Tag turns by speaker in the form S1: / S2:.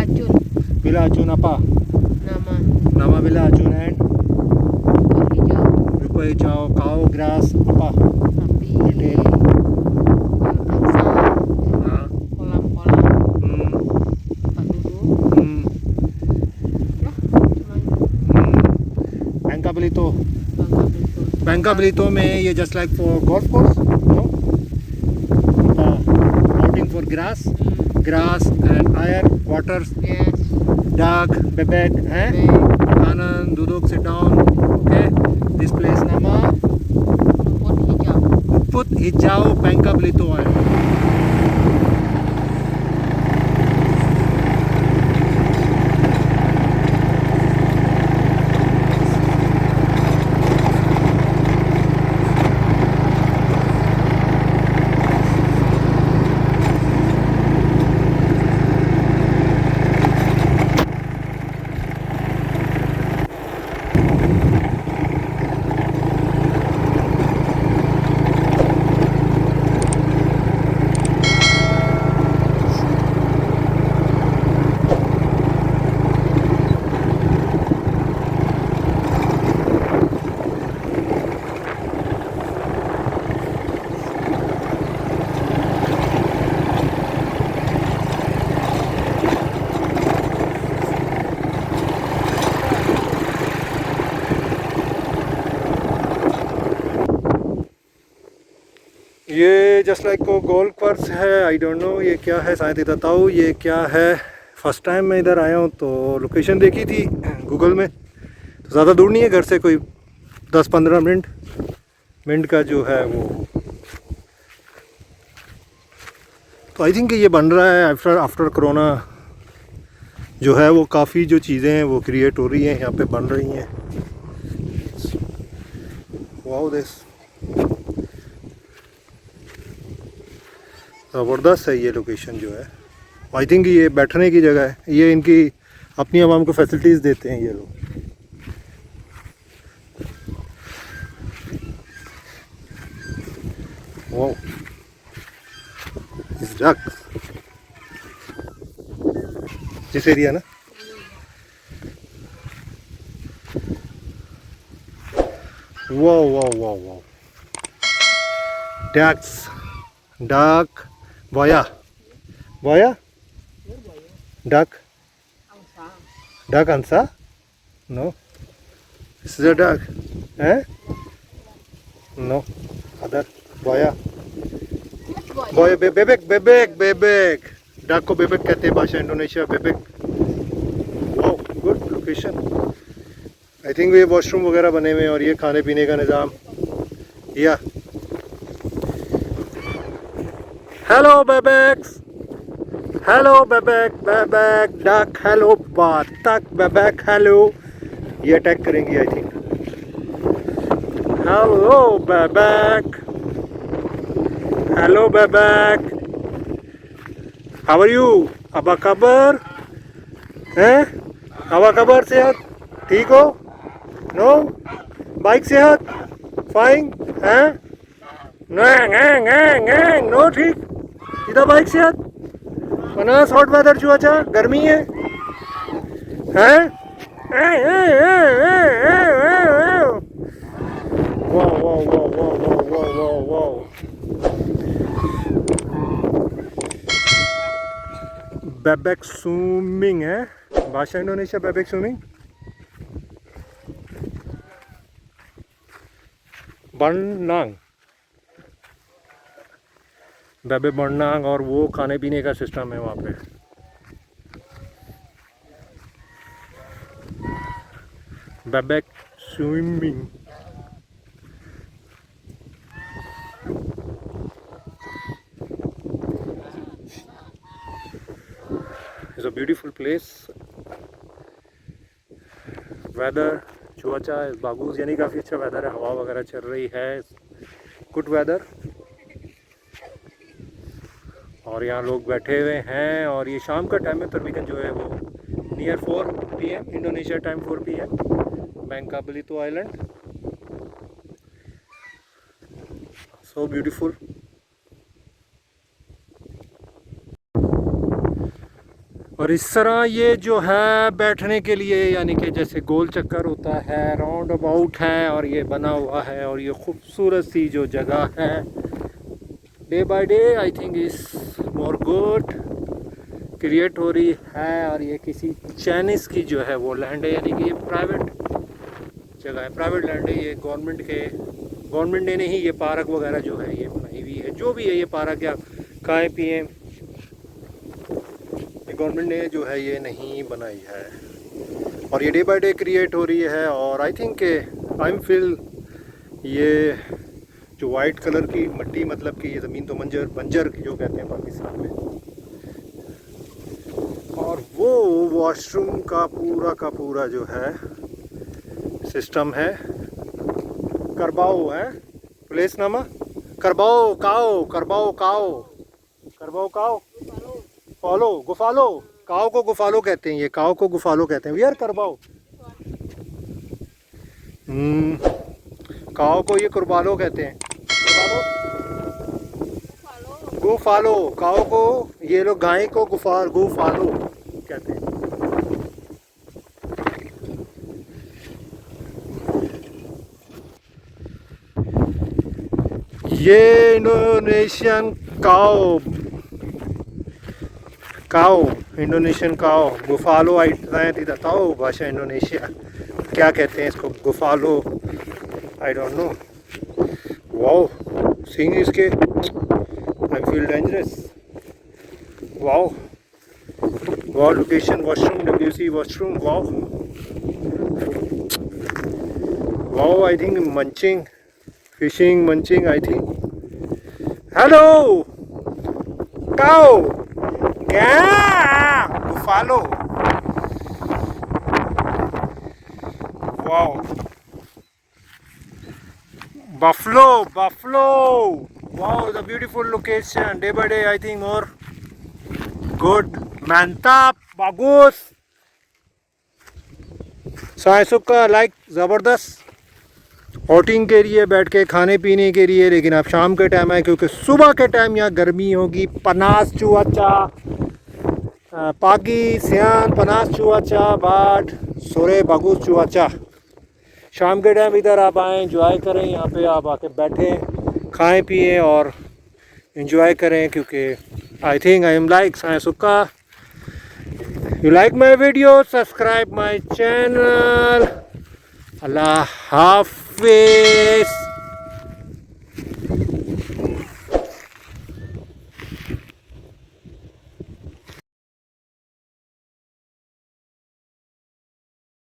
S1: Acun.
S2: Villa Acun apa?
S1: Nama.
S2: Nama Villa Acun and
S1: Rumput hijau.
S2: rupa hijau, cow grass apa?
S1: Sapi.
S2: Retail.
S1: Angsa.
S2: Nah,
S1: Kolam-kolam.
S2: hmm,
S1: Tempat duduk.
S2: hmm,
S1: Ya, cuma itu.
S2: Bangka Belitung.
S1: Bangka Belitung.
S2: Bangka Belitung में ये just like for golf course, no? Outing for grass, grass and air, water,
S1: Yes.
S2: duck, bebek, eh?
S1: Bebek.
S2: Makanan, duduk, sit down, okay? This place nama
S1: Rumput hijau.
S2: Rumput Hijau Bangka Belitung. ये just like को golf course है, आई don't no ये क्या है, शायद इधर बताओ ये क्या है। फर्स्ट टाइम मैं इधर आया हूँ तो लोकेशन देखी थी गूगल में, तो ज़्यादा दूर नहीं है घर से, कोई 10-15 मिनट का जो है वो। तो आई थिंक ये बन रहा है आफ्टर कोरोना जो है वो, काफ़ी जो चीज़ें हैं वो क्रिएट हो रही हैं यहाँ पे, बन रही हैं। वाओ दिस ज़बरदस्त है ये लोकेशन जो है। आई थिंक ये बैठने की जगह है, ये इनकी अपनी आवाम को फैसिलिटीज़ देते हैं ये लोग। वाओ इस डक जिस एरिया ना, wow wow wow wow, duck Boya? Boya? Duck?
S1: Angsa.
S2: Duck Ansa? No. This is a duck. Eh? No. Other. Boya. Boya. Bebek. Duck को bebek कहते हैं भाषा Indonesia, bebek. Wow, good location. I think ये washroom वगैरह बने हुए हैं और ये खाने पीने का निज़ाम। या हेलो बेबेक्स, हेलो बेबेक, डक, हेलो बतख, बेबेक, हेलो। ये अटैक करेंगी आई थिंक। हेलो बेबेक, हेलो बेबेक, हाउ आर यू? अबा खबर हैं? अबा खबर, सेहत ठीक हो? नो बाइक सेहत फाइन हैं? नो ठीक इधर बाइक सेहत पनास हॉट वेदर चुआचा गर्मी है हैं? वाह वाह वाह वाह वाह वाह वाह वाह। बेबेक स्विमिंग है भाषा इंडोनेशिया, बेबेक स्विमिंग। बननांग, बेबे बननांग, और वो खाने पीने का सिस्टम है वहाँ पे। बेबेक swimming. It's a beautiful place. Weather चुआचा बागूज, यानी काफ़ी अच्छा वेदर है, हवा वगैरह चल रही है, गुड वेदर। और यहाँ लोग बैठे हुए हैं और ये शाम का टाइम है, तकरीबन जो है वो near 4 PM Indonesia time, 4 PM Bangka Belitung island. So beautiful. और और इस तरह ये जो है बैठने के लिए, यानी कि जैसे गोल चक्कर होता है, राउंड अबाउट है, और ये बना हुआ है। और ये खूबसूरत सी जो जगह है, day by day I think is more good create हो रही है। और ये किसी चाइनीज़ की जो है वो लैंड है, यानी कि ये प्राइवेट जगह है, प्राइवेट लैंड है। ये गवर्नमेंट ने नहीं, ये पार्क वगैरह जो है ये बनाई हुई है। जो भी है ये पार्क, या खाएँ पिएँ, गवर्नमेंट ने जो है ये नहीं बनाई है। और ये डे बाय डे क्रिएट हो रही है। और आई थिंक आई एम फील ये जो वाइट कलर की मिट्टी, मतलब कि ये ज़मीन तो बंजर जो कहते हैं पाकिस्तान में। और वो वॉशरूम का पूरा जो है सिस्टम है, करबाओ है प्लेस नामा, करबाओ काओ गुफालो, काओ को गुफालो कहते हैं। ये काओ को गुफालो कहते हैं। वी आर करबाओ, काओ को ये कुर्बालो कहते हैं। गुफालो, काओ को ये लोग गाय को गुफालो कहते हैं। ये इंडोनेशियन इंडोनेशियन काओ, गुफालो आई tidak tahu भाषा इंडोनेशिया क्या कहते हैं इसको, गुफालो I don't know. Wow, seeing इसके I feel dangerous. Wow location, washroom, WC washroom. Wow I think munching, fishing, munching I think. Hello काओ, क्या गुफालो। Wow, buffalo. Wow, the beautiful location. Day by day I think more good. Mantap, bagus. सायसुक्का like ज़बरदस्त outing के लिए, बैठ के खाने पीने के लिए। लेकिन अब शाम के टाइम है, क्योंकि सुबह के टाइम यहाँ गर्मी होगी। पनास चुआचा पागी सियान, पनास चुआचा बाट सोरे बागुस चुआचा। शाम के टाइम इधर आप आएँ, इंजॉय करें। यहाँ पे आप आके बैठें, खाएं पिएं और इंजॉय करें। क्योंकि I think I am like सायसुक्का। You like my video, subscribe my channel. Allah Hafiz.